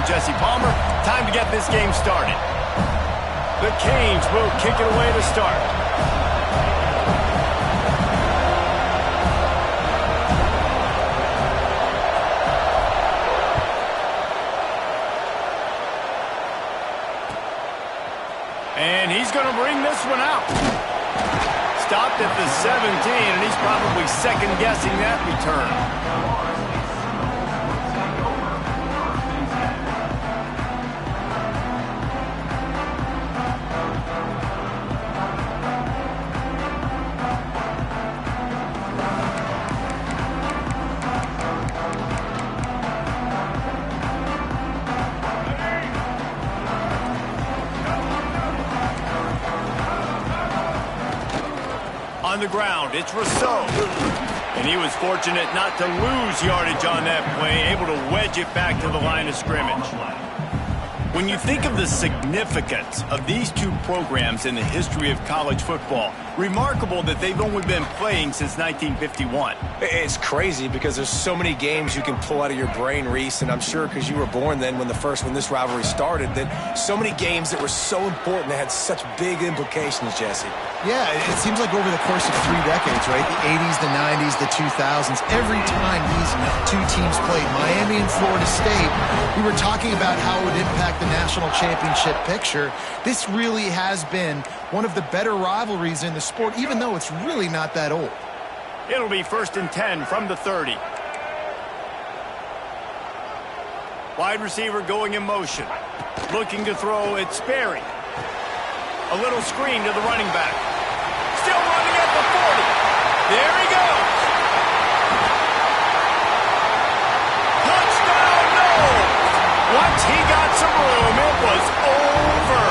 Jesse Palmer. Time to get this game started. The Canes will kick it away to start. And he's going to bring this one out. Stopped at the 17, and he's probably second-guessing that return. On the ground, it's Rousseau. And he was fortunate not to lose yardage on that play, able to wedge it back to the line of scrimmage. When you think of the significance of these two programs in the history of college football, remarkable that they've only been playing since 1951. It's crazy because there's so many games you can pull out of your brain, Reese, and I'm sure because you were born then when this rivalry started, that so many games that were so important that had such big implications, Jesse. Yeah, it seems like over the course of 3 decades, right? The 80s, the 90s, the 2000s, every time these two teams played, Miami and Florida State, we were talking about how it would impact the national championship picture. This really has been one of the better rivalries in the sport, even though it's really not that old. It'll be 1st and 10 from the 30. Wide receiver going in motion. Looking to throw, it's Sperry. A little screen to the running back. Still running at the 40. There he goes. Touchdown, no! Once he got some room, it was over.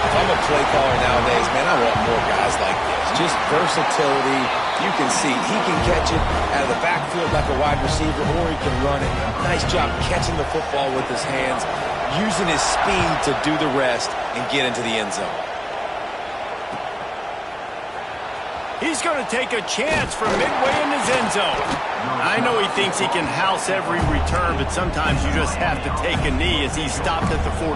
If I'm a play caller nowadays, man, I want more guys like this. Just versatility. You can see he can catch it out of the backfield like a wide receiver, or he can run it. Nice job catching the football with his hands, using his speed to do the rest and get into the end zone. He's going to take a chance from midway in his end zone. I know he thinks he can house every return, but sometimes you just have to take a knee as he's stopped at the 14.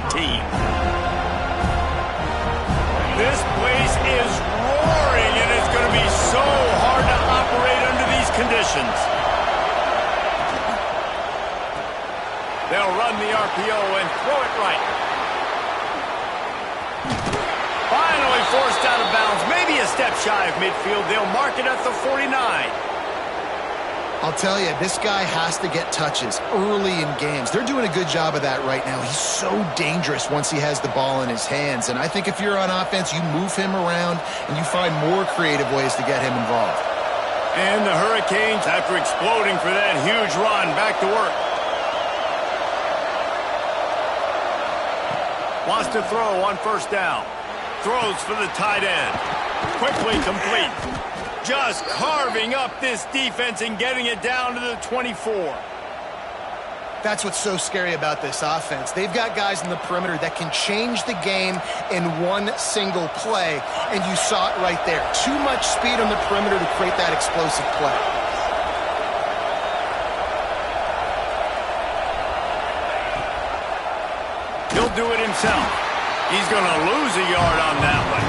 This place is roaring, and it's going to be so hard to operate under these conditions. They'll run the RPO and throw it right. Finally forced out of bounds, maybe a step shy of midfield. They'll mark it at the 49. I'll tell you, this guy has to get touches early in games. They're doing a good job of that right now. He's so dangerous once he has the ball in his hands. And I think if you're on offense, you move him around and you find more creative ways to get him involved. And the Hurricanes, after exploding for that huge run, back to work. Wants to throw on 1st down. Throws for the tight end. Quickly complete. Just carving up this defense and getting it down to the 24. That's what's so scary about this offense. They've got guys in the perimeter that can change the game in one single play, and you saw it right there. Too much speed on the perimeter to create that explosive play. He'll do it himself. He's going to lose a yard on that one.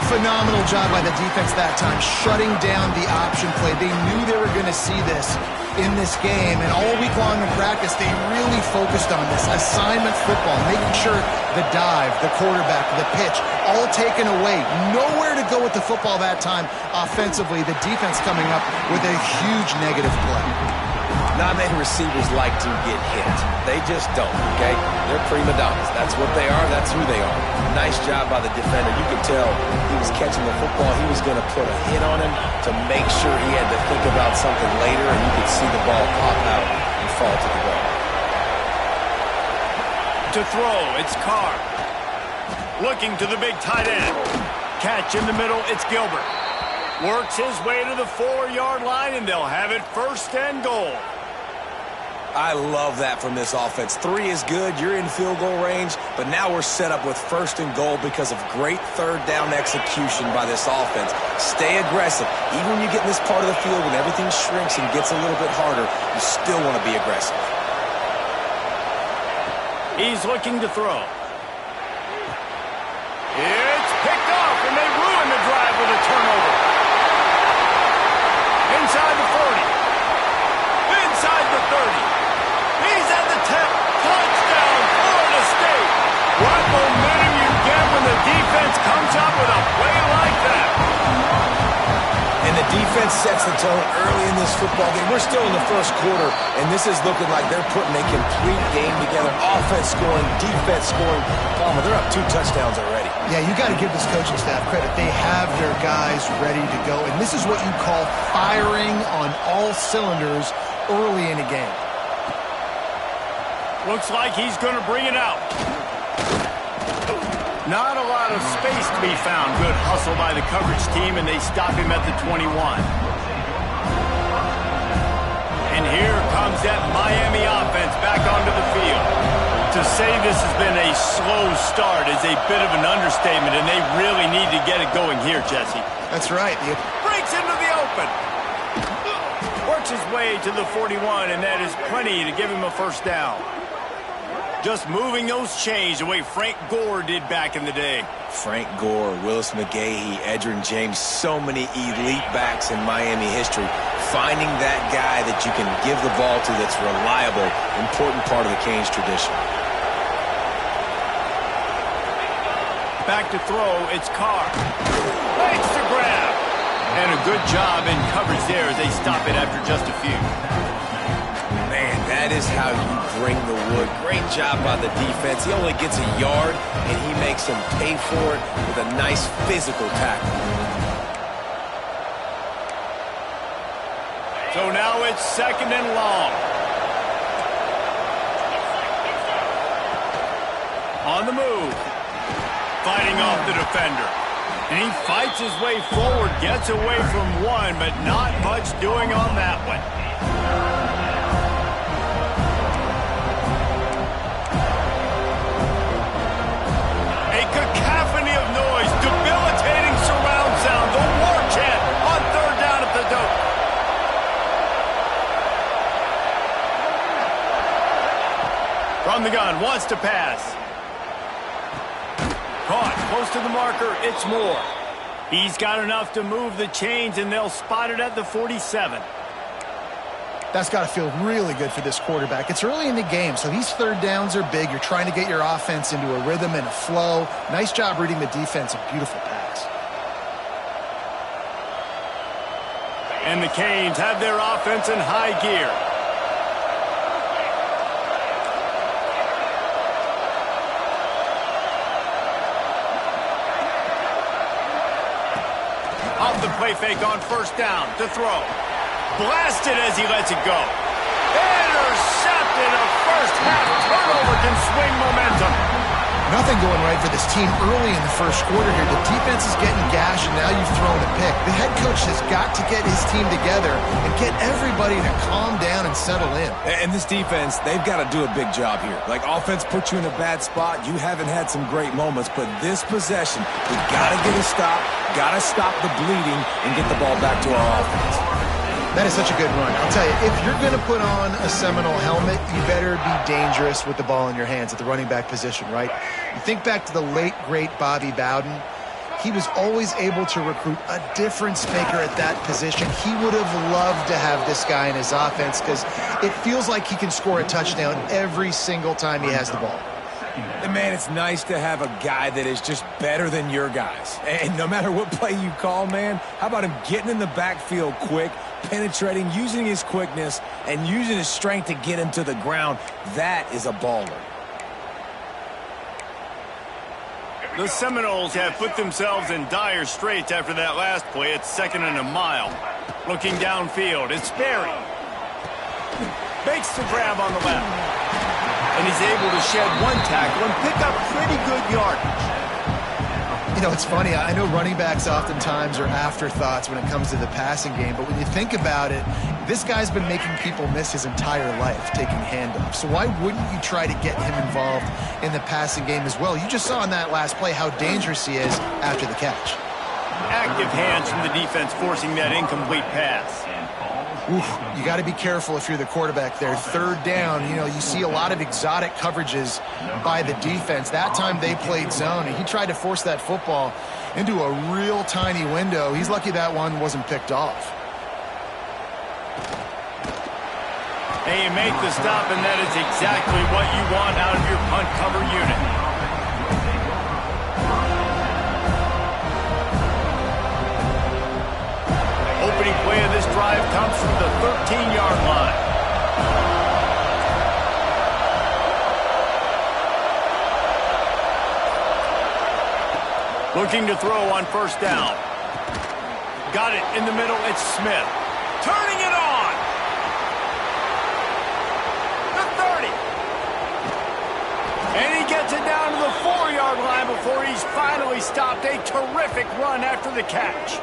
Phenomenal job by the defense that time, shutting down the option play. They knew they were going to see this in this game, and all week long in practice, they really focused on this assignment football, making sure the dive, the quarterback, the pitch, all taken away. Nowhere to go with the football that time offensively. The defense coming up with a huge negative play. Not many receivers like to get hit. They just don't, okay? They're prima donnas. That's what they are. That's who they are. Nice job by the defender. You could tell he was catching the football. He was going to put a hit on him to make sure he had to think about something later, and you could see the ball pop out and fall to the ground. To throw, it's Carr. Looking to the big tight end. Catch in the middle, it's Gilbert. Works his way to the 4-yard line, and they'll have it 1st and goal. I love that from this offense. 3 is good. You're in field goal range, but now we're set up with 1st and goal because of great 3rd down execution by this offense. Stay aggressive. Even when you get in this part of the field when everything shrinks and gets a little bit harder, you still want to be aggressive. He's looking to throw. It's picked off, and they ruin the drive with a turnover. Inside the 40. Inside the 30. He's at the 10. Touchdown, Florida State. What momentum you get when the defense comes up with a play like that. And the defense sets the tone early in this football game. We're still in the first quarter, and this is looking like they're putting a complete game together. Offense scoring, defense scoring. Palmer, they're up 2 touchdowns already. Yeah, you got to give this coaching staff credit. They have their guys ready to go, and this is what you call firing on all cylinders early in a game. Looks like he's going to bring it out. Not a lot of space to be found. Good hustle by the coverage team, and they stop him at the 21. And here comes that Miami offense back onto the field. To say this has been a slow start is a bit of an understatement, and they really need to get it going here, Jesse. That's right. Breaks into the open. Works his way to the 41, and that is plenty to give him a first down. Just moving those chains the way Frank Gore did back in the day. Frank Gore, Willis McGahee, Edgerrin James, so many elite backs in Miami history. Finding that guy that you can give the ball to that's reliable, important part of the Canes tradition. Back to throw, it's Carr. Makes the grab. And a good job in coverage there as they stop it after just a few. Man, that is how you bring the wood. Great job by the defense. He only gets a yard, and he makes them pay for it with a nice physical tackle. So now it's 2nd and long. On the move. Fighting off the defender. And he fights his way forward, gets away from one, but not much doing on that one. A cacophony of noise, debilitating surround sound, the war chant on 3rd down at the dope. From the gun, wants to pass. Caught, close to the marker, it's Moore. He's got enough to move the chains, and they'll spot it at the 47. That's got to feel really good for this quarterback. It's early in the game, so these 3rd downs are big. You're trying to get your offense into a rhythm and a flow. Nice job reading the defense. A beautiful pass. And the Canes have their offense in high gear. Off the play fake on 1st down to throw. Blasted as he lets it go. Intercepted. A first-half turnover can swing momentum. Nothing going right for this team early in the first quarter here. The defense is getting gashed, and now you've thrown a pick. The head coach has got to get his team together and get everybody to calm down and settle in. And this defense, they've got to do a big job here. Like, offense puts you in a bad spot. You haven't had some great moments, but this possession, we got to get a stop, got to stop the bleeding, and get the ball back to our offense. That is such a good run. I'll tell you, if you're going to put on a Seminole helmet, you better be dangerous with the ball in your hands at the running back position, right? You think back to the late, great Bobby Bowden. He was always able to recruit a difference maker at that position. He would have loved to have this guy in his offense because it feels like he can score a touchdown every single time he has the ball. And man, it's nice to have a guy that is just better than your guys. And no matter what play you call, man, how about him getting in the backfield quick, penetrating, using his quickness, and using his strength to get him to the ground? That is a baller. The Seminoles have put themselves in dire straits after that last play. It's 2nd and a mile. Looking downfield, it's Berry. Makes the grab on the left. And he's able to shed one tackle and pick up pretty good yardage. You know, it's funny. I know running backs oftentimes are afterthoughts when it comes to the passing game, but when you think about it, this guy's been making people miss his entire life taking handoffs. So why wouldn't you try to get him involved in the passing game as well? You just saw in that last play how dangerous he is after the catch. Active hands from the defense forcing that incomplete pass. You got to be careful if you're the quarterback there. Third down, you know, you see a lot of exotic coverages by the defense. That time they played zone, and he tried to force that football into a real tiny window. He's lucky that one wasn't picked off. And you make the stop, and that is exactly what you want out of your punt cover unit. Opening play of this drive comes from the 13-yard line. Looking to throw on first down. Got it in the middle. It's Smith. Turning it on. The 30. And he gets it down to the 4-yard line before he's finally stopped. A terrific run after the catch.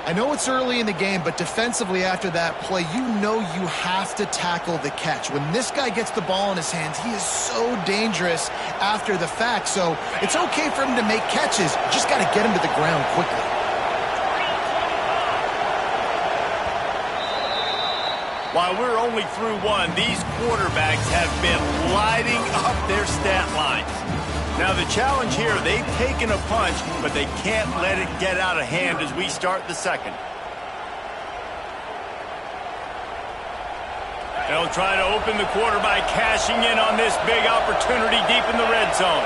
I know it's early in the game, but defensively after that play, you know you have to tackle the catch. When this guy gets the ball in his hands, he is so dangerous after the fact. So it's okay for him to make catches. You just got to get him to the ground quickly. While we're only through one, these quarterbacks have been lighting up their stat lines. Now the challenge here, they've taken a punch, but they can't let it get out of hand as we start the second. They'll try to open the quarter by cashing in on this big opportunity deep in the red zone.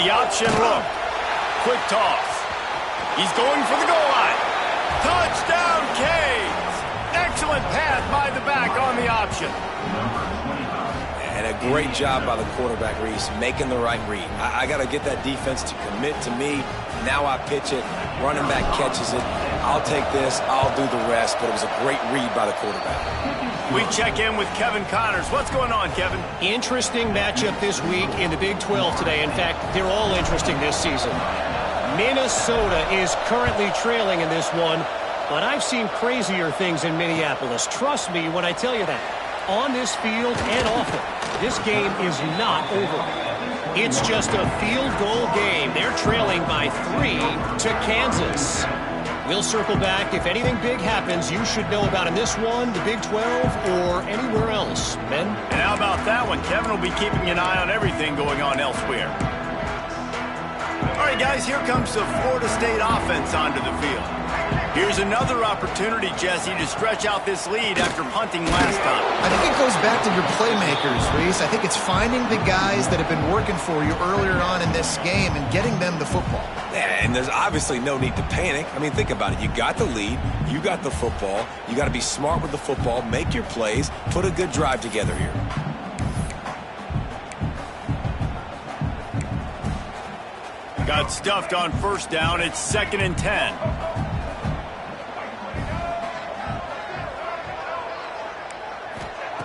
The option look. Quick toss. He's going for the goal line. Touchdown, Canes! Excellent pass by the back on the option. And a great job by the quarterback, Reese, making the right read. I got to get that defense to commit to me. Now I pitch it. Running back catches it. I'll take this. I'll do the rest. But it was a great read by the quarterback. We check in with Kevin Connors. What's going on, Kevin? Interesting matchup this week in the Big 12 today. In fact, they're all interesting this season. Minnesota is currently trailing in this one, but I've seen crazier things in Minneapolis. Trust me when I tell you that. On this field and off it, this game is not over. It's just a field goal game. They're trailing by 3 to Kansas. We'll circle back. If anything big happens, you should know about in this one, the Big 12, or anywhere else. Ben? And how about that one? Kevin will be keeping an eye on everything going on elsewhere. All right, guys, here comes the Florida State offense onto the field. Here's another opportunity, Jesse, to stretch out this lead after punting last time. I think it goes back to your playmakers, Reese. I think it's finding the guys that have been working for you earlier on in this game and getting them the football. And there's obviously no need to panic. I mean, think about it. You got the lead. You got the football. You got to be smart with the football. Make your plays. Put a good drive together here. Got stuffed on first down. It's 2nd and 10.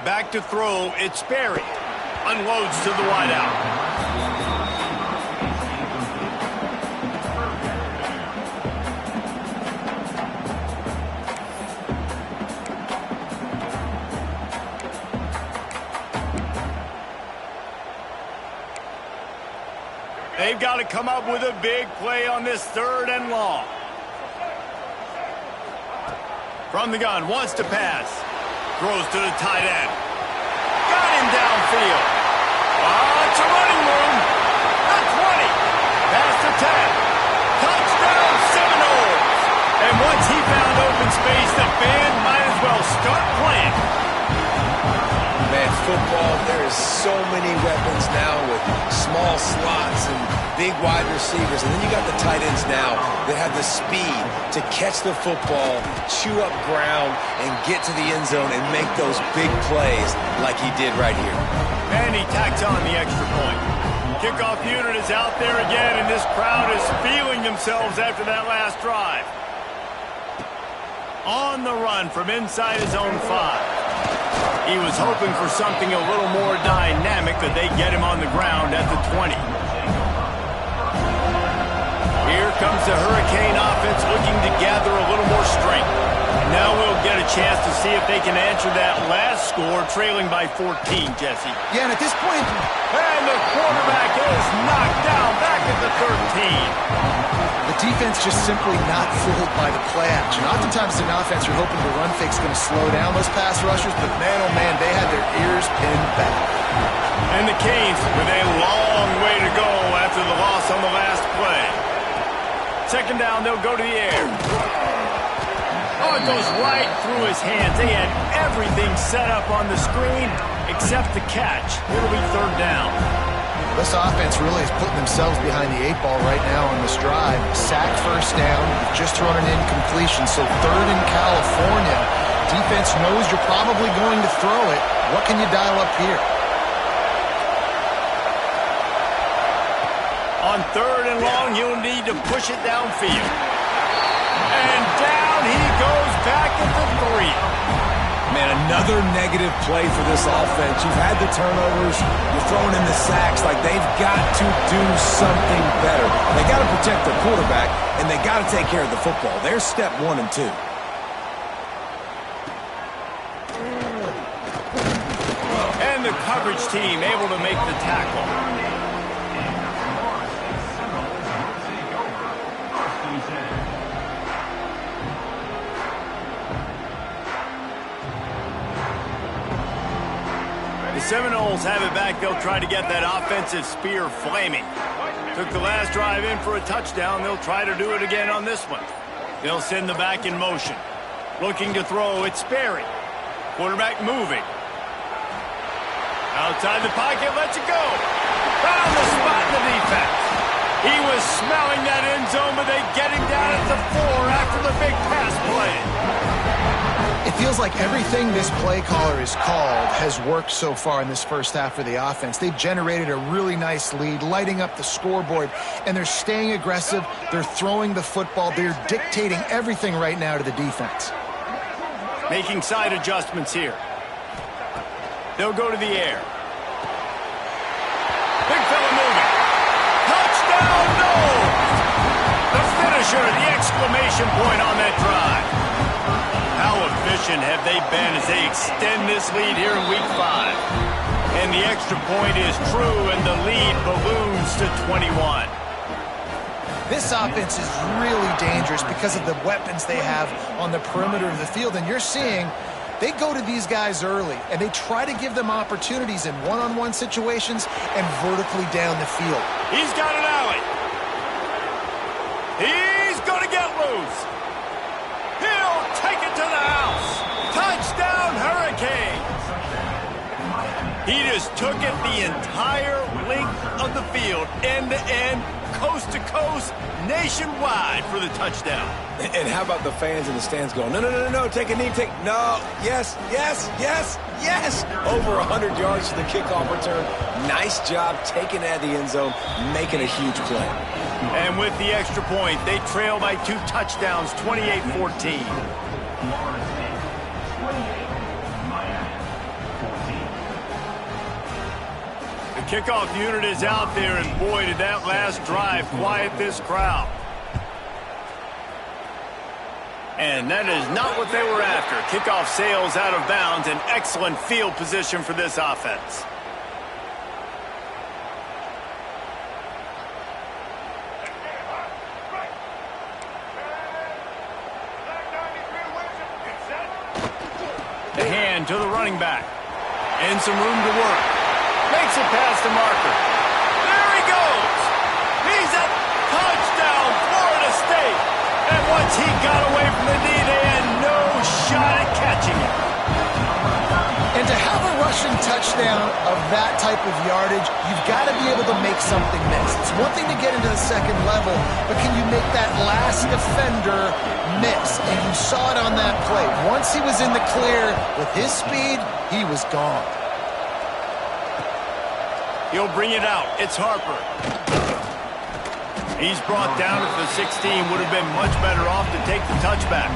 Back to throw. It's Berry. Unloads to the wideout. They've got to come up with a big play on this 3rd and long. From the gun, wants to pass. Throws to the tight end. Got him downfield. It's a running room. The 20. Past the 10. Touchdown, Seminoles. And once he found open space, the band might as well start playing. Man, football, there is so many weapons now with small slots and big wide receivers. And then you got the tight ends now that have the speed to catch the football, chew up ground, and get to the end zone and make those big plays like he did right here. And he tacks on the extra point. Kickoff unit is out there again, and this crowd is feeling themselves after that last drive. On the run from inside his own 5. He was hoping for something a little more dynamic, that they get him on the ground at the 20. Here comes the Hurricane offense looking to gather a little more strength. Now we'll get a chance to see if they can answer that last score, trailing by 14, Jesse. Yeah, and at this point... And the quarterback is knocked down back at the 13. The defense just simply not fooled by the play action. Oftentimes, an offense, you're hoping the run fake's going to slow down those pass rushers, but man, oh man, they had their ears pinned back. And the Canes with a long way to go after the loss on the last play. Second down, they'll go to the air. Oh, it goes right through his hands. They had everything set up on the screen except the catch. It'll be third down. This offense really is putting themselves behind the 8 ball right now on this drive. Sack first down, just thrown an incompletion, so third in California. Defense knows you're probably going to throw it. What can you dial up here? On third and long, you'll need to push it downfield. And down he goes back at the 3. Man, another negative play for this offense. You've had the turnovers, you're throwing in the sacks. Like, they've got to do something better. They got to protect their quarterback, and they got to take care of the football. There's step 1 and 2. And the coverage team able to make the tackle. The Seminoles have it back. They'll try to get that offensive spear flaming. Took the last drive in for a touchdown. They'll try to do it again on this one. They'll send the back in motion. Looking to throw, it's Sperry. Quarterback moving. Outside the pocket, lets it go. Found the spot in the defense. He was smelling that end zone, but they get him down at the 4 after the big pass play. It feels like everything this play caller has called has worked so far in this first half for the offense. They've generated a really nice lead, lighting up the scoreboard, and they're staying aggressive. They're throwing the football. They're dictating everything right now to the defense. Making side adjustments here. They'll go to the air. Big fella moving. Touchdown, no! The finisher, the exclamation point on that drive. How efficient have they been as they extend this lead here in Week 5? And the extra point is true, and the lead balloons to 21. This offense is really dangerous because of the weapons they have on the perimeter of the field. And you're seeing they go to these guys early, and they try to give them opportunities in one-on-one situations and vertically down the field. He's got an alley. He's going to get loose. He'll take it to the house. Touchdown, Hurricanes. He just took it the entire length of the field, end-to-end, coast-to-coast, nationwide for the touchdown. And how about the fans in the stands going, no, no, no, no, take a knee, no, yes, yes, yes, yes. Over 100 yards to the kickoff return. Nice job taking it out of the end zone, making a huge play. And with the extra point, they trail by 2 touchdowns, 28-14. The kickoff unit is out there, and boy, did that last drive quiet this crowd. And that is not what they were after. Kickoff sails out of bounds, an excellent field position for this offense. The hand to the running back. And some room to work. Makes it past the marker. There he goes. He's a touchdown, Florida State. And once he got away from the knee, they had no shot at catching him. And to have a rushing touchdown of that type of yardage, you've got to be able to make something miss. It's one thing to get into the second level, but can you make that last defender miss? And you saw it on that play. Once he was in the clear with his speed, he was gone. He'll bring it out. It's Harper. He's brought down at the 16. Would have been much better off to take the touchback.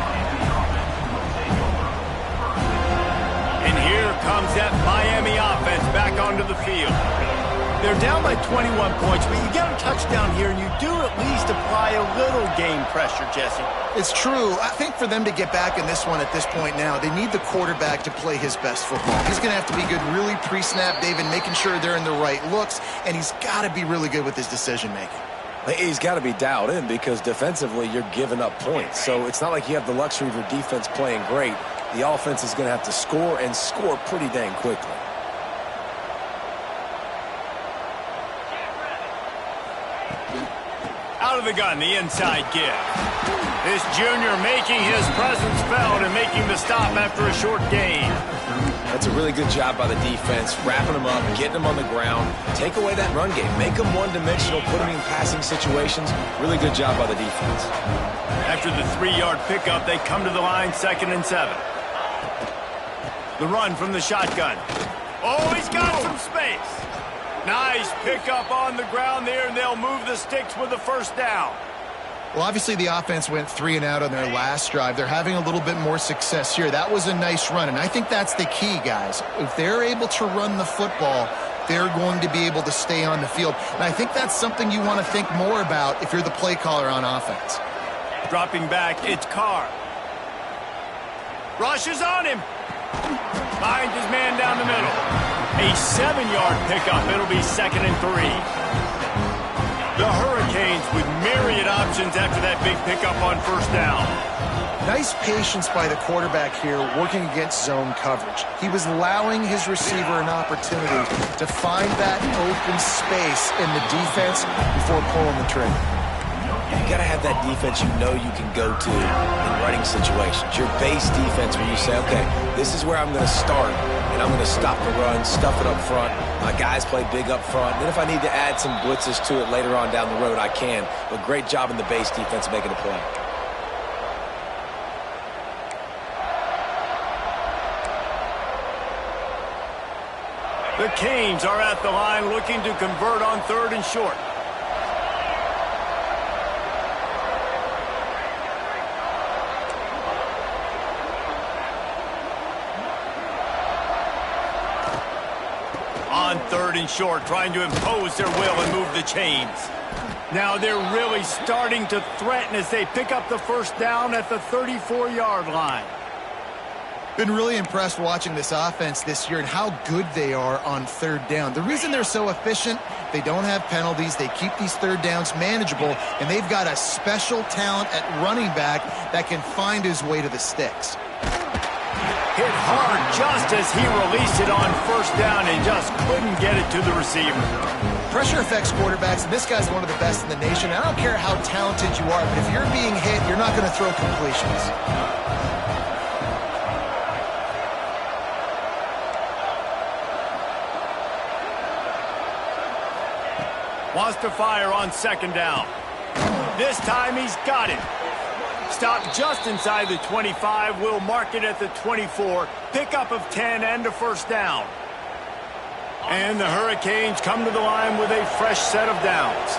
And here comes that Miami offense back onto the field. They're down by 21 points, but you get a touchdown here, and you do at least apply a little game pressure, Jesse. It's true. I think for them to get back in this one at this point now, they need the quarterback to play his best football. He's going to have to be good really pre-snap, David, making sure they're in the right looks, and he's got to be really good with his decision-making. He's got to be dialed in because defensively you're giving up points. So it's not like you have the luxury of your defense playing great. The offense is going to have to score and score pretty dang quickly. Out of the gun, the inside give. This junior making his presence felt and making the stop after a short gain. That's a really good job by the defense, wrapping them up, getting them on the ground. Take away that run game. Make them one-dimensional, put them in passing situations. Really good job by the defense. After the 3-yard pickup, they come to the line 2nd and 7. The run from the shotgun. Oh, he's got some space. Nice pickup on the ground there, and they'll move the sticks with the first down. Well, obviously the offense went 3 and out on their last drive. They're having a little bit more success here. That was a nice run, and I think that's the key, guys. If they're able to run the football, they're going to be able to stay on the field. And I think that's something you want to think more about if you're the play caller on offense. Dropping back, it's Carr. Rushes on him. Finds his man down the middle. A 7-yard pickup. It'll be 2nd and 3. The Hurricanes with myriad options after that big pickup on first down. Nice patience by the quarterback here working against zone coverage. He was allowing his receiver an opportunity to find that open space in the defense before pulling the trigger. You got to have that defense you know you can go to in running situations. Your base defense where you say, okay, this is where I'm going to start, and I'm going to stop the run, stuff it up front. My guys play big up front. Then if I need to add some blitzes to it later on down the road, I can. But great job in the base defense making a play. The Canes are at the line looking to convert on 3rd and short. On 3rd and short, trying to impose their will and move the chains. Now they're really starting to threaten as they pick up the first down at the 34-yard line. Been really impressed watching this offense this year and how good they are on 3rd down. The reason they're so efficient, they don't have penalties, they keep these 3rd downs manageable, and they've got a special talent at running back that can find his way to the sticks. Hit hard just as he released it on first down and just couldn't get it to the receiver. Pressure affects quarterbacks, and this guy's one of the best in the nation. I don't care how talented you are, but if you're being hit, you're not going to throw completions. Wants to fire on 2nd down. This time he's got it. Stop just inside the 25. We'll mark it at the 24. Pickup of 10 and a first down. And the Hurricanes come to the line with a fresh set of downs.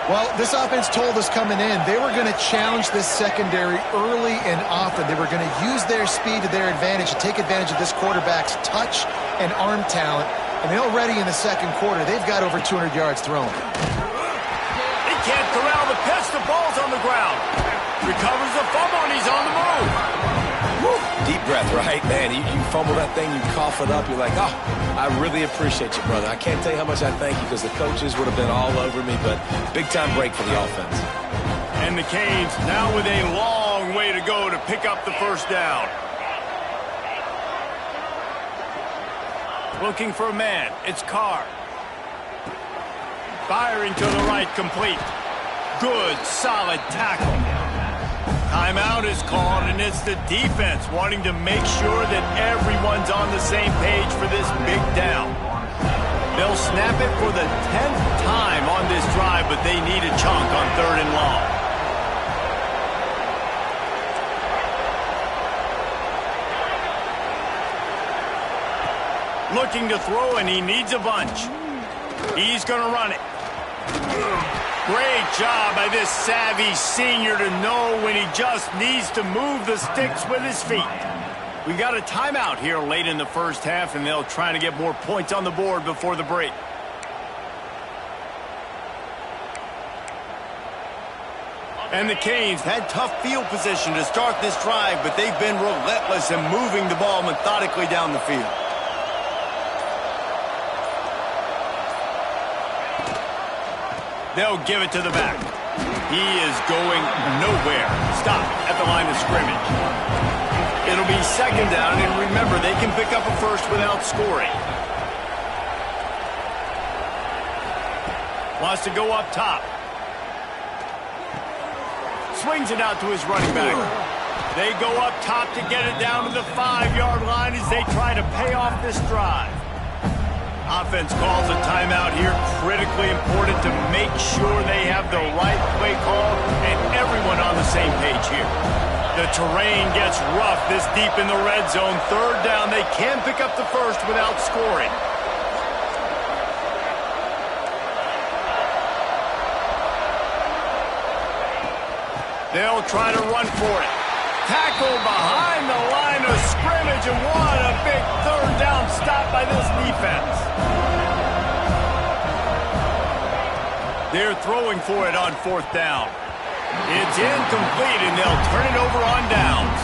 Well, this offense told us coming in they were going to challenge this secondary early and often. They were going to use their speed to their advantage and take advantage of this quarterback's touch and arm talent. And already in the 2nd quarter, they've got over 200 yards thrown. He can't corral the pitch. The ball's on the ground. Recovers the fumble, and he's on the move. Woo. Deep breath, right? Man, you fumble that thing, you cough it up. You're like, oh, I really appreciate you, brother. I can't tell you how much I thank you because the coaches would have been all over me, but big-time break for the offense. And the Canes now with a long way to go to pick up the first down. Looking for a man. It's Carr. Firing to the right, complete. Good, solid tackle. Timeout is called, and it's the defense wanting to make sure that everyone's on the same page for this big down. They'll snap it for the 10th time on this drive, but they need a chunk on 3rd and long. Looking to throw, and he needs a bunch. He's going to run it. Great job by this savvy senior to know when he just needs to move the sticks with his feet. We got a timeout here late in the first half, and they'll try to get more points on the board before the break. And the Canes had tough field position to start this drive, but they've been relentless in moving the ball methodically down the field. They'll give it to the back. He is going nowhere. Stop at the line of scrimmage. It'll be second down, and remember, they can pick up a first without scoring. Wants to go up top. Swings it out to his running back. They go up top to get it down to the 5-yard line as they try to pay off this drive. Offense calls a timeout here. Critically important to make sure they have the right play call and everyone on the same page here. The terrain gets rough this deep in the red zone. Third down, they can pick up the first without scoring. They'll try to run for it. Tackle behind the line of scrimmage, and what a big third down stop by this defense. They're throwing for it on fourth down. It's incomplete, and they'll turn it over on downs.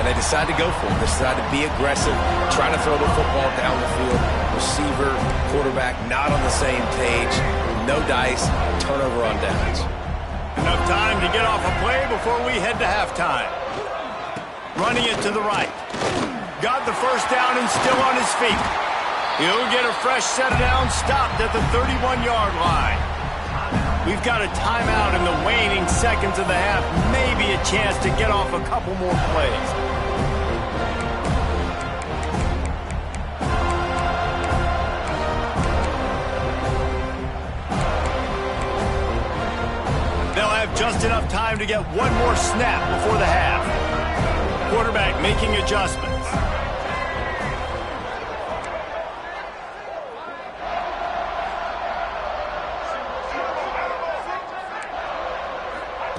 And they decide to go for it. They decide to be aggressive, try to throw the football down the field. Receiver, quarterback, not on the same page. No dice, turnover on downs. Enough time to get off a play before we head to halftime. Running it to the right. Got the first down and still on his feet. He'll get a fresh set of downs stopped at the 31-yard line. We've got a timeout in the waning seconds of the half. Maybe a chance to get off a couple more plays. They'll have just enough time to get one more snap before the half. Quarterback making adjustments.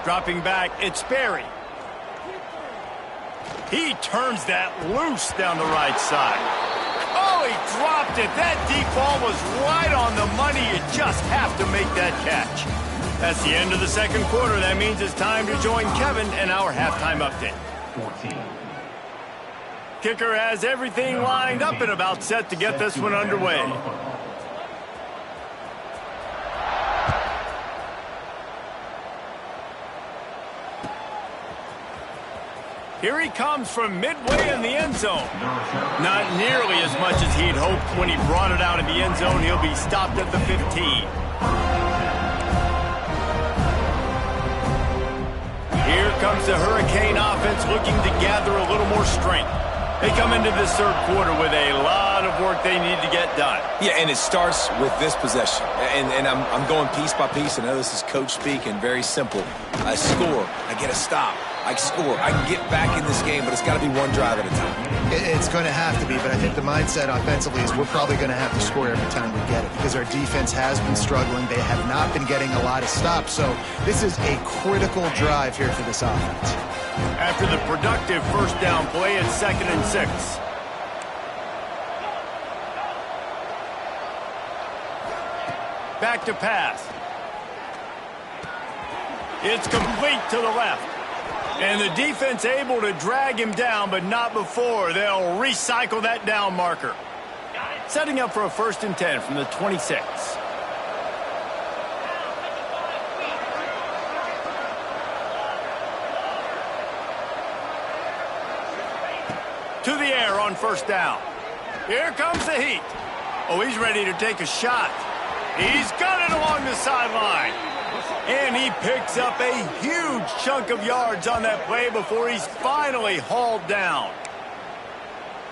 Dropping back, it's Berry. He turns that loose down the right side. Oh, he dropped it. That deep ball was right on the money. You just have to make that catch. That's the end of the second quarter. That means it's time to join Kevin and our halftime update. 14. Kicker has everything lined up and about set to get this one underway. Here he comes from midway in the end zone. Not nearly as much as he'd hoped when he brought it out of the end zone. He'll be stopped at the 15. Here comes the Hurricane offense looking to gather a little more strength. They come into this third quarter with a lot of work they need to get done. Yeah, and it starts with this possession. And I'm going piece by piece. I know this is coach speak and very simple. I score. I get a stop. I score. I can get back in this game, but it's got to be one drive at a time. It's going to have to be, but I think the mindset offensively is we're probably going to have to score every time we get it because our defense has been struggling. They have not been getting a lot of stops, so this is a critical drive here for this offense. After the productive first down play, it's 2nd and 6. Back to pass. It's complete to the left. And the defense able to drag him down, but not before. They'll recycle that down marker. Setting up for a 1st and 10 from the 26. To the air on 1st down. Here comes the heat. Oh, he's ready to take a shot. He's got it along the sideline. And he picks up a huge chunk of yards on that play before he's finally hauled down.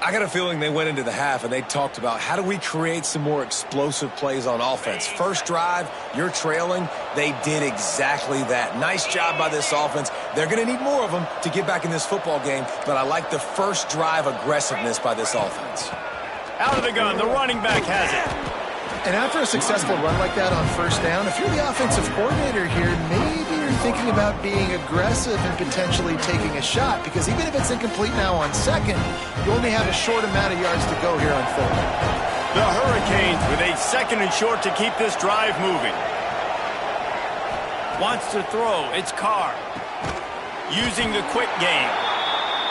I got a feeling they went into the half and they talked about how do we create some more explosive plays on offense. First drive, you're trailing. They did exactly that. Nice job by this offense. They're going to need more of them to get back in this football game, but I like the first drive aggressiveness by this offense. Out of the gun, the running back has it. And after a successful run like that on 1st down, if you're the offensive coordinator here, maybe you're thinking about being aggressive and potentially taking a shot, because even if it's incomplete now on 2nd, you only have a short amount of yards to go here on 3rd. The Hurricanes with a 2nd and short to keep this drive moving. Wants to throw. It's Carr. Using the quick game.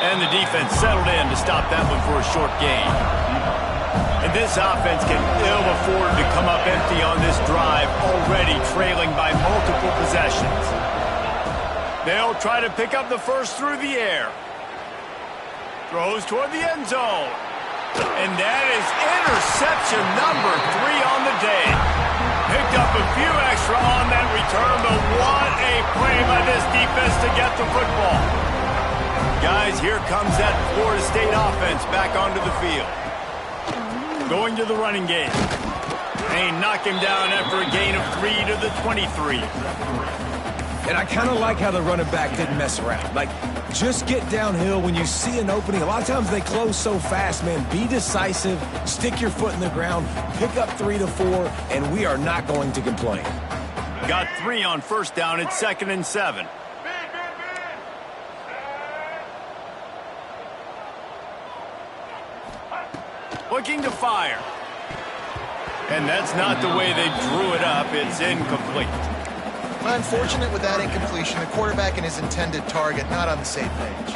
And the defense settled in to stop that one for a short gain. And this offense can ill afford to come up empty on this drive, already trailing by multiple possessions. They'll try to pick up the first through the air. Throws toward the end zone. And that is interception number 3 on the day. Picked up a few extra on that return, but what a play by this defense to get the football. Guys, here comes that Florida State offense back onto the field. Going to the running game. They knock him down after a gain of 3 to the 23. And I kind of like how the running back didn't mess around. Like, just get downhill when you see an opening. A lot of times they close so fast, man. Be decisive, stick your foot in the ground, pick up 3 to 4, and we are not going to complain. Got 3 on first down. It's 2nd and 7. Looking to fire. And that's not the way they drew it up. It's incomplete. Unfortunate with that incompletion. The quarterback and his intended target not on the same page.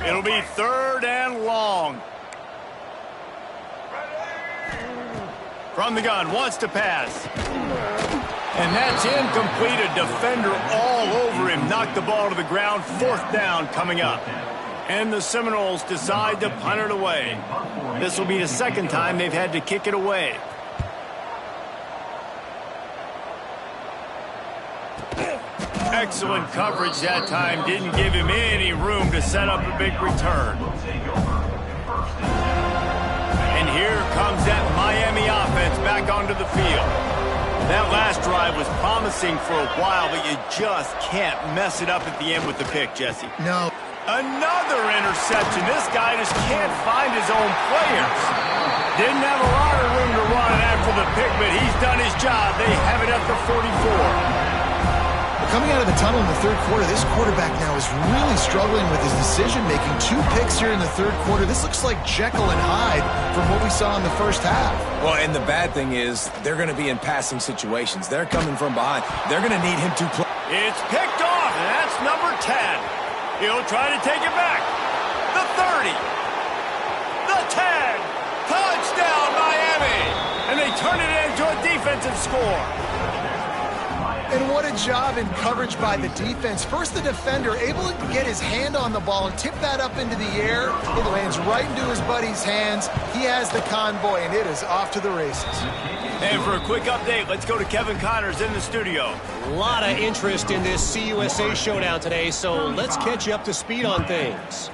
It'll be 3rd and long. From the gun, wants to pass. And that's incomplete. A defender all over him. Knocked the ball to the ground. 4th down coming up. And the Seminoles decide to punt it away. This will be the 2nd time they've had to kick it away. Excellent coverage that time. Didn't give him any room to set up a big return. And here comes that Miami offense back onto the field. That last drive was promising for a while, but you just can't mess it up at the end with the pick, Jesse. No. Another interception. This guy just can't find his own players. Didn't have a lot of room to run after the pick, but he's done his job. They have it at the 44. Coming out of the tunnel in the 3rd quarter, this quarterback now is really struggling with his decision-making. 2 picks here in the 3rd quarter. This looks like Jekyll and Hyde from what we saw in the first half. Well, and the bad thing is they're going to be in passing situations. They're coming from behind. They're going to need him to play. It's picked off, and that's number 10. He'll try to take it back. The 30. The 10. Touchdown, Miami. And they turn it into a defensive score. And what a job in coverage by the defense. First, the defender able to get his hand on the ball and tip that up into the air. It lands right into his buddy's hands. He has the convoy, and it is off to the races. And for a quick update, let's go to Kevin Connors in the studio. A lot of interest in this CUSA showdown today, so let's catch you up to speed on things.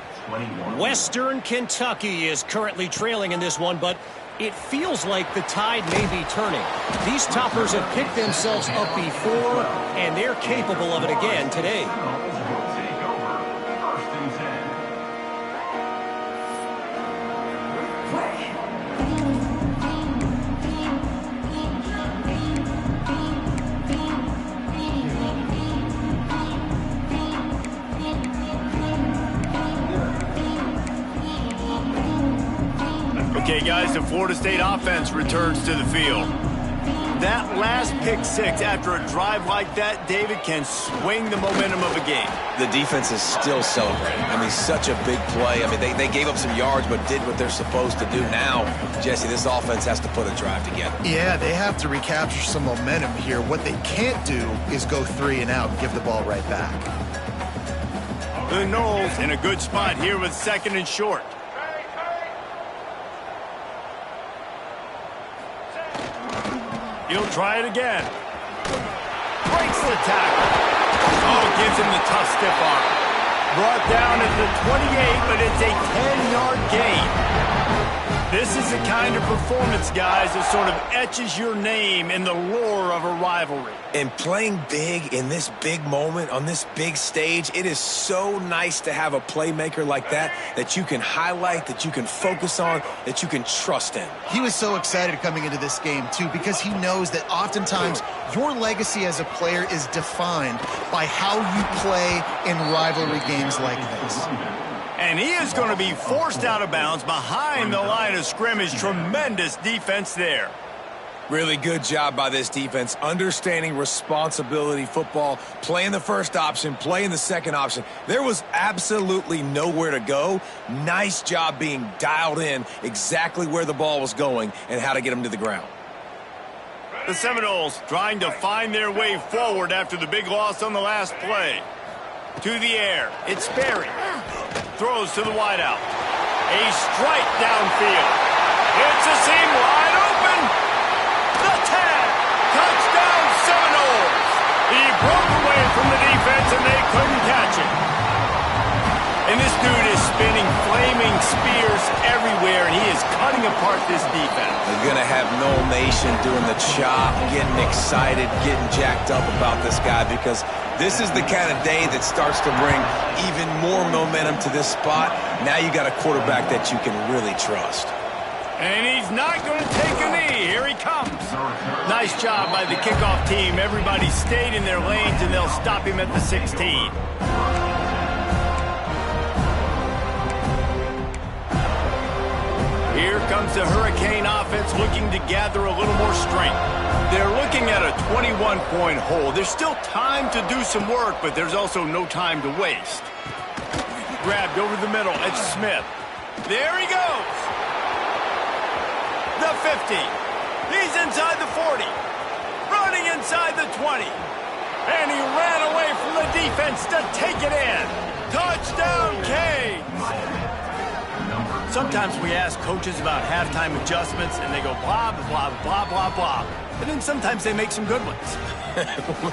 Western Kentucky is currently trailing in this one, but it feels like the tide may be turning. These toppers have picked themselves up before, and they're capable of it again today. Okay, guys, the Florida State offense returns to the field. That last pick 6 after a drive like that, David, can swing the momentum of a game. The defense is still celebrating. I mean, such a big play. I mean, they gave up some yards but did what they're supposed to do. Now, Jesse, this offense has to put a drive together. Yeah, they have to recapture some momentum here. What they can't do is go 3 and out and give the ball right back. The Noles in a good spot here with 2nd and short. He'll try it again. Breaks the tackle. Oh, gives him the tough stiff arm. Brought down at the 28, but it's a 10-yard gain. This is the kind of performance, guys, that sort of etches your name in the lore of a rivalry. And playing big in this big moment, on this big stage, it is so nice to have a playmaker like that that you can highlight, that you can focus on, that you can trust in. He was so excited coming into this game, too, because he knows that oftentimes your legacy as a player is defined by how you play in rivalry games like this. And he is going to be forced out of bounds behind the line of scrimmage. Tremendous defense there. Really good job by this defense, understanding responsibility football, playing the first option, playing the second option. There was absolutely nowhere to go. Nice job being dialed in exactly where the ball was going and how to get them to the ground. The Seminoles trying to find their way forward after the big loss on the last play. To the air, it's Sperry. Throws to the wideout. A strike downfield. It's a seam wide open. The tag. Touchdown Seminoles. He broke away from the defense and they couldn't catch him. And this dude is spinning flaming spears everywhere, and he is cutting apart this defense. They're going to have Noel Nation doing the chop, getting excited, getting jacked up about this guy, because this is the kind of day that starts to bring even more momentum to this spot. Now you got a quarterback that you can really trust. And he's not going to take a knee. Here he comes. Nice job by the kickoff team. Everybody stayed in their lanes, and they'll stop him at the 16. Here comes the Hurricane offense looking to gather a little more strength. They're looking at a 21-point hole. There's still time to do some work, but there's also no time to waste. Grabbed over the middle. It's Smith. There he goes. The 50. He's inside the 40. Running inside the 20. And he ran away from the defense to take it in. Touchdown, Canes. Sometimes we ask coaches about halftime adjustments, and they go blah, blah, blah, blah, blah. And then sometimes they make some good ones.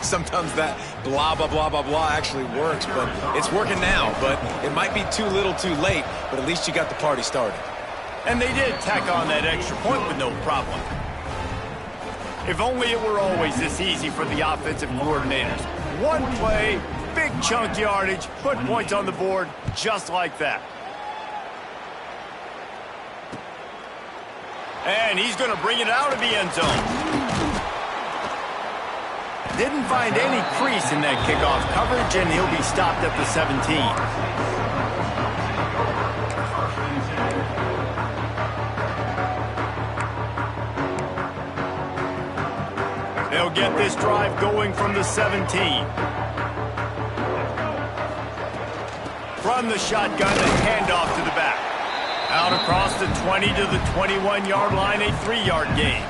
Sometimes that blah, blah, blah, blah, blah actually works, but it's working now. But it might be too little too late, but at least you got the party started. And they did tack on that extra point with no problem. If only it were always this easy for the offensive coordinators. One play, big chunk yardage, put points on the board just like that. And he's going to bring it out of the end zone. Didn't find any crease in that kickoff coverage, and he'll be stopped at the 17. They'll get this drive going from the 17. From the shotgun, a handoff to the back. Out across the 20 to the 21-yard line, a 3-yard gain.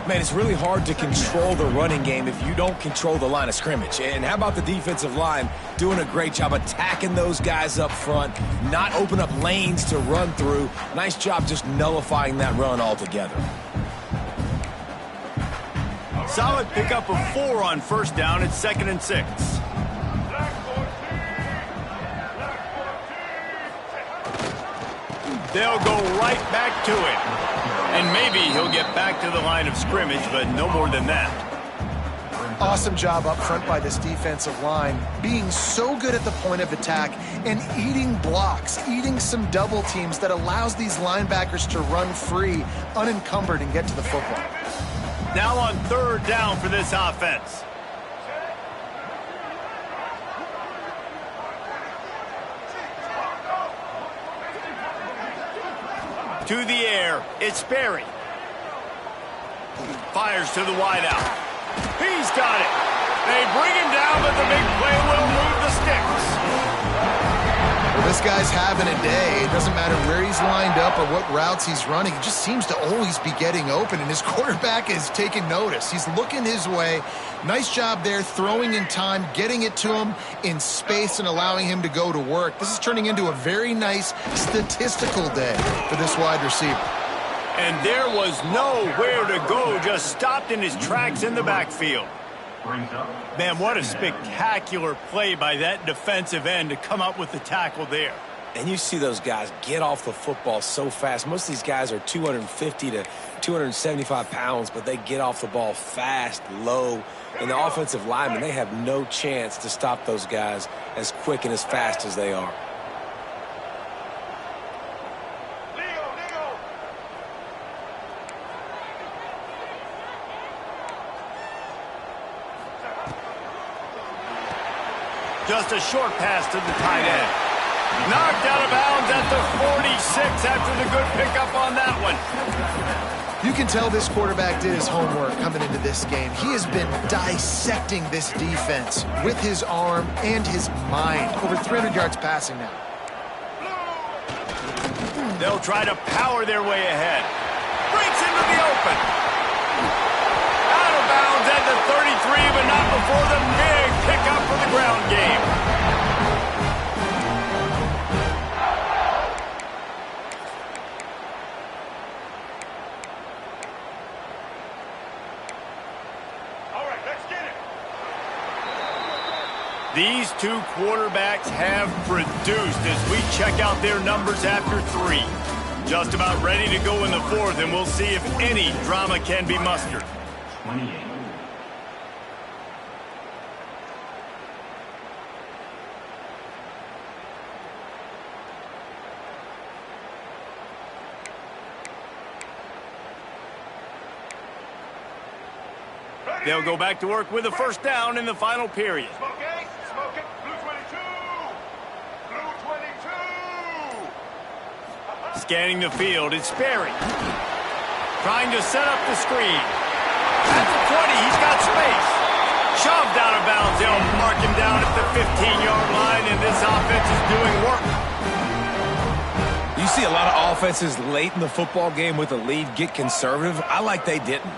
Man, it's really hard to control the running game if you don't control the line of scrimmage. And how about the defensive line doing a great job attacking those guys up front, not open up lanes to run through. Nice job just nullifying that run altogether. Solid pickup of 4 on first down. It's 2nd and 6. They'll go right back to it. And maybe he'll get back to the line of scrimmage, but no more than that. Awesome job up front by this defensive line, being so good at the point of attack and eating blocks, eating some double teams that allows these linebackers to run free, unencumbered, and get to the football. Now on 3rd down for this offense. To the air, it's Sperry. Fires to the wideout. He's got it. They bring him down, but the big play will move the sticks. Well, this guy's having a day. It doesn't matter where he's lined up or what routes he's running. He just seems to always be getting open, and his quarterback is taking notice. He's looking his way. Nice job there, throwing in time, getting it to him in space and allowing him to go to work. This is turning into a very nice statistical day for this wide receiver. And there was nowhere to go, just stopped in his tracks in the backfield. Man, what a spectacular play by that defensive end to come up with the tackle there. And you see those guys get off the football so fast. Most of these guys are 250 to 275 pounds, but they get off the ball fast, low. And the offensive linemen, they have no chance to stop those guys as quick and as fast as they are. Just a short pass to the tight end. Knocked out of bounds at the 46 after the good pickup on that one. You can tell this quarterback did his homework coming into this game. He has been dissecting this defense with his arm and his mind. Over 300 yards passing now. They'll try to power their way ahead. Breaks into the open. Out of bounds at the 33, but not before the big pickup for the ground game. These two quarterbacks have produced as we check out their numbers after 3. Just about ready to go in the 4th, and we'll see if any drama can be mustered. 28. They'll go back to work with a first down in the final period. Scanning the field, it's Sperry. Trying to set up the screen. At the 20, he's got space. Shoved out of bounds. They'll mark him down at the 15-yard line, and this offense is doing work. You see a lot of offenses late in the football game with a lead get conservative. I like they didn't.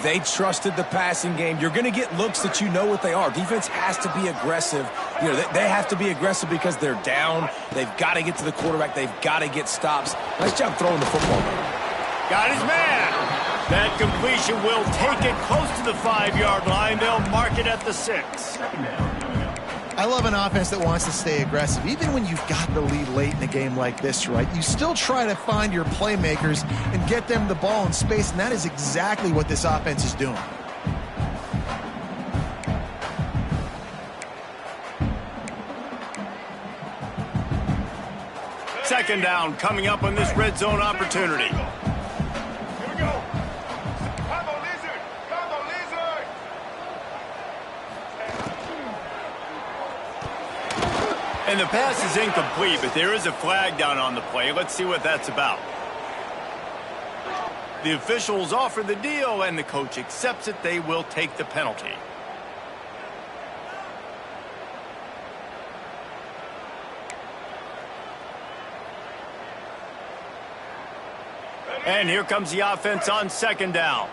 They trusted the passing game. You're going to get looks that you know what they are. Defense has to be aggressive. You know, they have to be aggressive because they're down. They've got to get to the quarterback. They've got to get stops. Nice job throwing the football. Got his man. That completion will take it close to the 5-yard line. They'll mark it at the 6. I love an offense that wants to stay aggressive. Even when you've got the lead late in a game like this, right, you still try to find your playmakers and get them the ball in space, and that is exactly what this offense is doing. Second down coming up on this red zone opportunity. And the pass is incomplete, but there is a flag down on the play. Let's see what that's about. The officials offer the deal, and the coach accepts it. They will take the penalty. And here comes the offense on second down.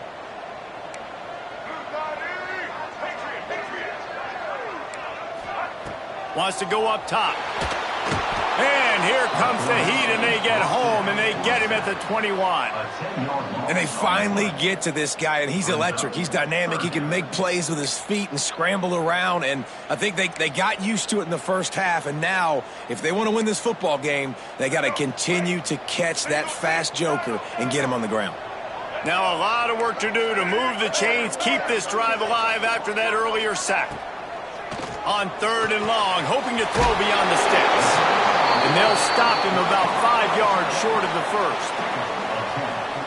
Wants to go up top. And here comes the heat, and they get home, and they get him at the 21. And they finally get to this guy, and he's electric. He's dynamic. He can make plays with his feet and scramble around, and I think they got used to it in the first half, and now, if they want to win this football game, they got to continue to catch that fast joker and get him on the ground. Now a lot of work to do to move the chains, keep this drive alive after that earlier sack. On third and long, hoping to throw beyond the sticks. And they'll stop him about 5 yards short of the first.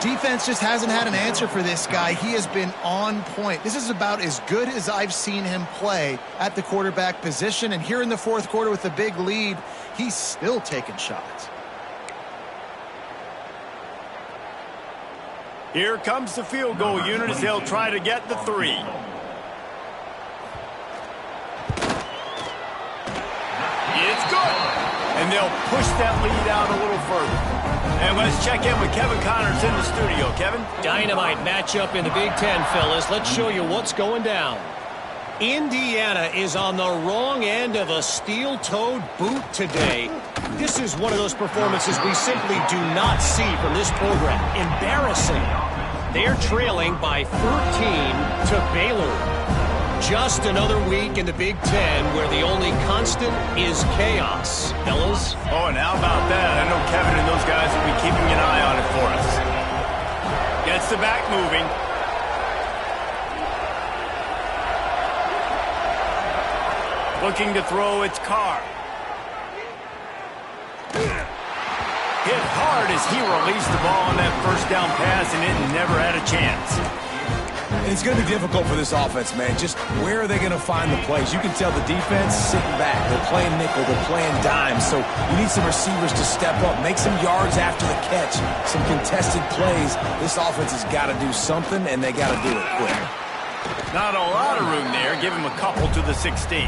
Defense just hasn't had an answer for this guy. He has been on point. This is about as good as I've seen him play at the quarterback position. And here in the fourth quarter with a big lead, he's still taking shots. Here comes the field goal unit as they'll try to get the 3. It's good. And they'll push that lead out a little further. And let's check in with Kevin Connors in the studio. Kevin? Dynamite matchup in the Big Ten, fellas. Let's show you what's going down. Indiana is on the wrong end of a steel-toed boot today. This is one of those performances we simply do not see from this program. Embarrassing. They're trailing by 13 to Baylor. Just another week in the Big Ten where the only constant is chaos. Fellas? Oh, and how about that? I know Kevin and those guys will be keeping an eye on it for us. Gets the back moving. Looking to throw, it's Carr. Hit hard as he released the ball on that first down pass, and it never had a chance. And it's going to be difficult for this offense, man. Just where are they going to find the plays? You can tell the defense sitting back. They're playing nickel. They're playing dime. So you need some receivers to step up, make some yards after the catch, some contested plays. This offense has got to do something, and they got to do it quick. Not a lot of room there. Give him a couple to the 16.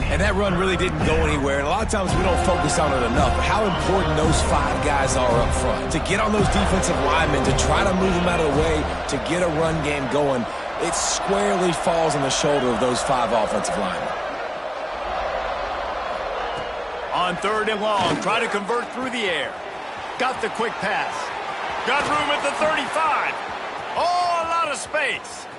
And that run really didn't go anywhere. And a lot of times we don't focus on it enough. But how important those 5 guys are up front. To get on those defensive linemen, to try to move them out of the way, to get a run game going, it squarely falls on the shoulder of those 5 offensive linemen. On 3rd and long, try to convert through the air. Got the quick pass. Got room at the 35. Oh, a lot of space.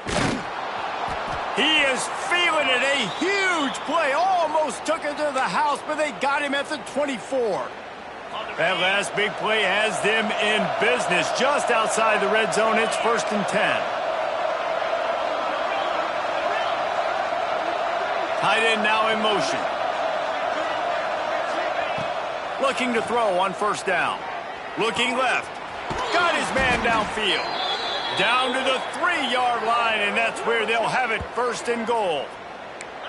He is feeling it. A huge play. Almost took it to the house, but they got him at the 24. That last big play has them in business. Just outside the red zone, it's 1st and 10. Tight end now in motion. Looking to throw on 1st down. Looking left. Got his man downfield. Down to the 3-yard line, and that's where they'll have it, 1st and goal.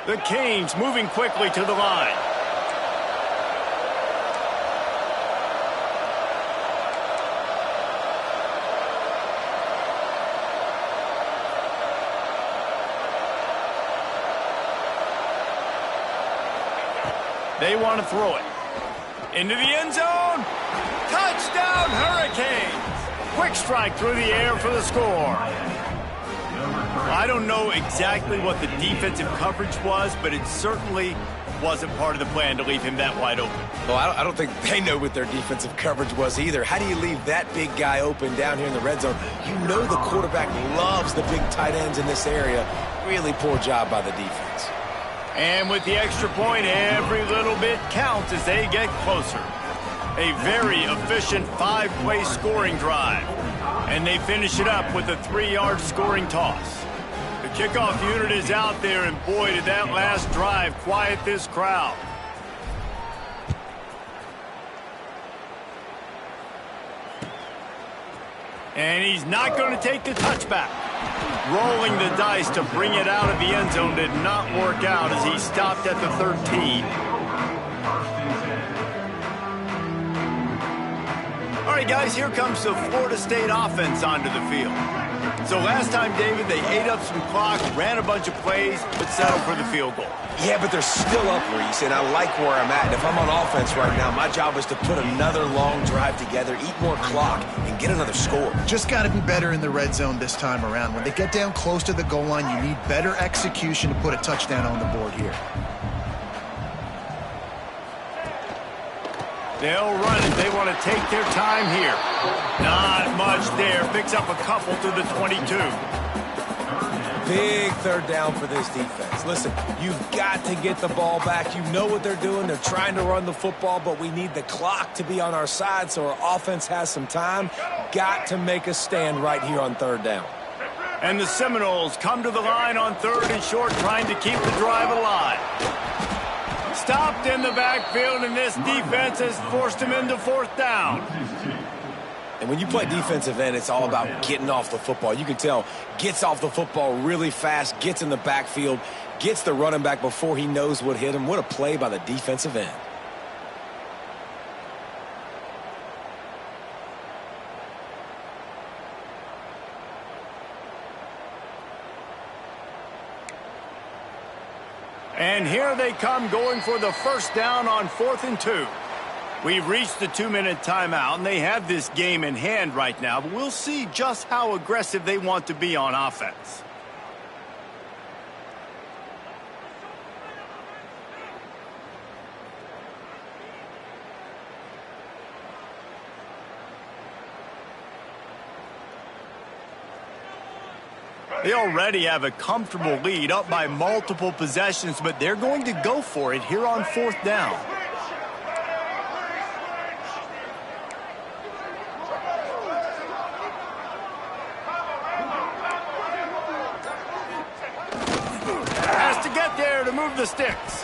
The Canes moving quickly to the line. They want to throw it. Into the end zone. Touchdown, Hurricanes. Quick strike through the air for the score. I don't know exactly what the defensive coverage was, but it certainly wasn't part of the plan to leave him that wide open. Well, I don't think they know what their defensive coverage was either. How do you leave that big guy open down here in the red zone? You know the quarterback loves the big tight ends in this area. Really poor job by the defense. And with the extra point, every little bit counts as they get closer. A very efficient 5-play scoring drive. And they finish it up with a 3-yard scoring toss. The kickoff unit is out there, and boy, did that last drive quiet this crowd. And he's not going to take the touchback. Rolling the dice to bring it out of the end zone did not work out as he stopped at the 13. All right, guys, here comes the Florida State offense onto the field. So last time, David, they ate up some clock, ran a bunch of plays, but settled for the field goal. Yeah, but they're still up, Reese, and I like where I'm at. And if I'm on offense right now, my job is to put another long drive together, eat more clock, and get another score. Just got to be better in the red zone this time around. When they get down close to the goal line, you need better execution to put a touchdown on the board here. They'll run it. They want to take their time here. Not much there. Picks up a couple to the 22. Big 3rd down for this defense. Listen, you've got to get the ball back. You know what they're doing. They're trying to run the football, but we need the clock to be on our side so our offense has some time. Got to make a stand right here on 3rd down. And the Seminoles come to the line on 3rd and short, trying to keep the drive alive. Stopped in the backfield, and this defense has forced him into 4th down. And when you play defensive end, it's all about getting off the football. You can tell, gets off the football really fast, gets in the backfield, gets the running back before he knows what hit him. What a play by the defensive end. And here they come, going for the 1st down on 4th and 2. We've reached the 2-minute timeout, and they have this game in hand right now, but we'll see just how aggressive they want to be on offense. They already have a comfortable lead, up by multiple possessions, but they're going to go for it here on 4th down. Has to get there to move the sticks.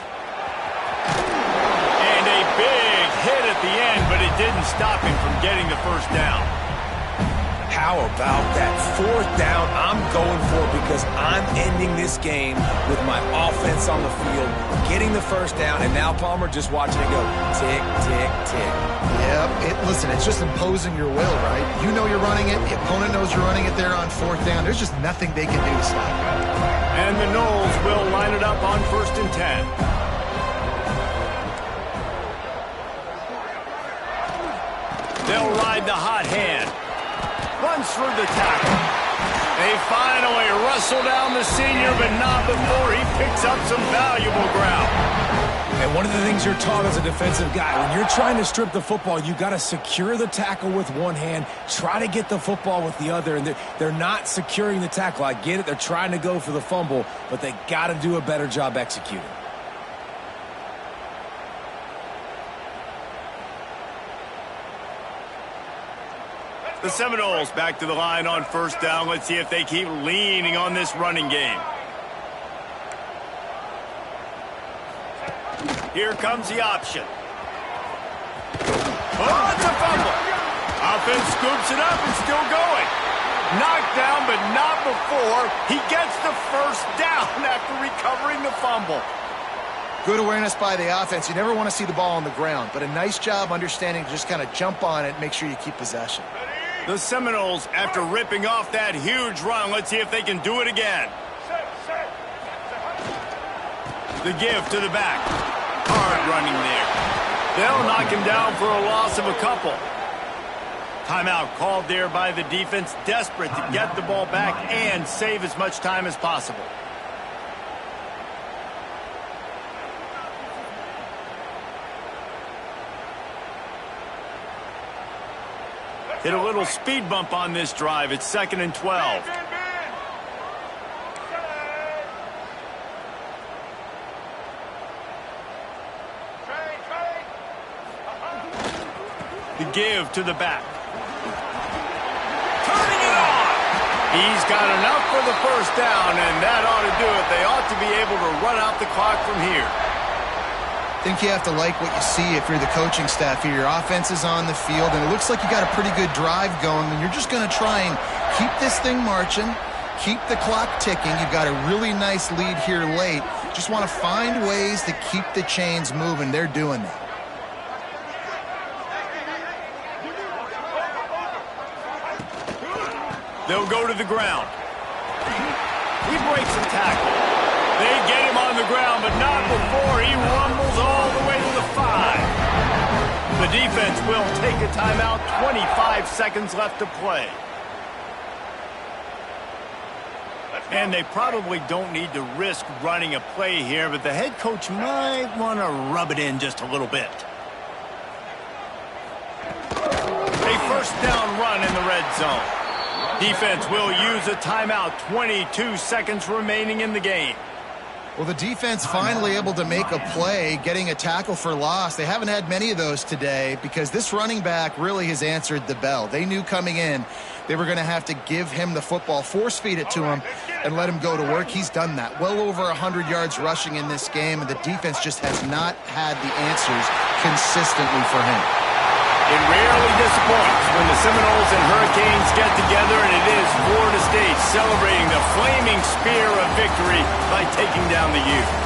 And a big hit at the end, but it didn't stop him from getting the 1st down. How about that 4th down? I'm going for it because I'm ending this game with my offense on the field, getting the 1st down, and now Palmer just watching it go tick, tick, tick. Yep. Listen, it's just imposing your will, right? You know you're running it. The opponent knows you're running it there on 4th down. There's just nothing they can do to stop it. And the Knowles will line it up on 1st and 10. They'll ride the hot hand. Runs through the tackle. They finally wrestle down the senior, but not before he picks up some valuable ground. And one of the things you're taught as a defensive guy, when you're trying to strip the football, you got to secure the tackle with one hand, try to get the football with the other, and they're not securing the tackle. I get it. They're trying to go for the fumble, but they got to do a better job executing. The Seminoles back to the line on 1st down. Let's see if they keep leaning on this running game. Here comes the option. Oh, it's a fumble. Offense scoops it up and still going. Knocked down, but not before he gets the 1st down after recovering the fumble. Good awareness by the offense. You never want to see the ball on the ground, but a nice job understanding to just kind of jump on it and make sure you keep possession. The Seminoles, after ripping off that huge run, let's see if they can do it again. The give to the back. Hard running there. They'll knock him down for a loss of a couple. Timeout called there by the defense, desperate to get the ball back and save as much time as possible. Hit a little speed bump on this drive. It's 2nd and 12. The give to the back. Turning it on. He's got enough for the 1st down, and that ought to do it. They ought to be able to run out the clock from here. I think you have to like what you see if you're the coaching staff here. Your offense is on the field, and it looks like you got a pretty good drive going, and you're just going to try and keep this thing marching, keep the clock ticking. You've got a really nice lead here late. Just want to find ways to keep the chains moving. They're doing that. They'll go to the ground. He breaks a tackle. They get him on the ground, but not before he rumbles all the way to the 5. The defense will take a timeout. 25 seconds left to play. And they probably don't need to risk running a play here, but the head coach might want to rub it in just a little bit. A 1st down run in the red zone. Defense will use a timeout. 22 seconds remaining in the game. Well, the defense finally able to make a play, getting a tackle for loss. They haven't had many of those today because this running back really has answered the bell. They knew coming in they were going to have to give him the football, force feed it to him, and let him go to work. He's done that. Well over 100 yards rushing in this game, and the defense just has not had the answers consistently for him. It rarely disappoints when the Seminoles and Hurricanes get together, and it is Florida State celebrating the flaming spear of victory by taking down the Utes.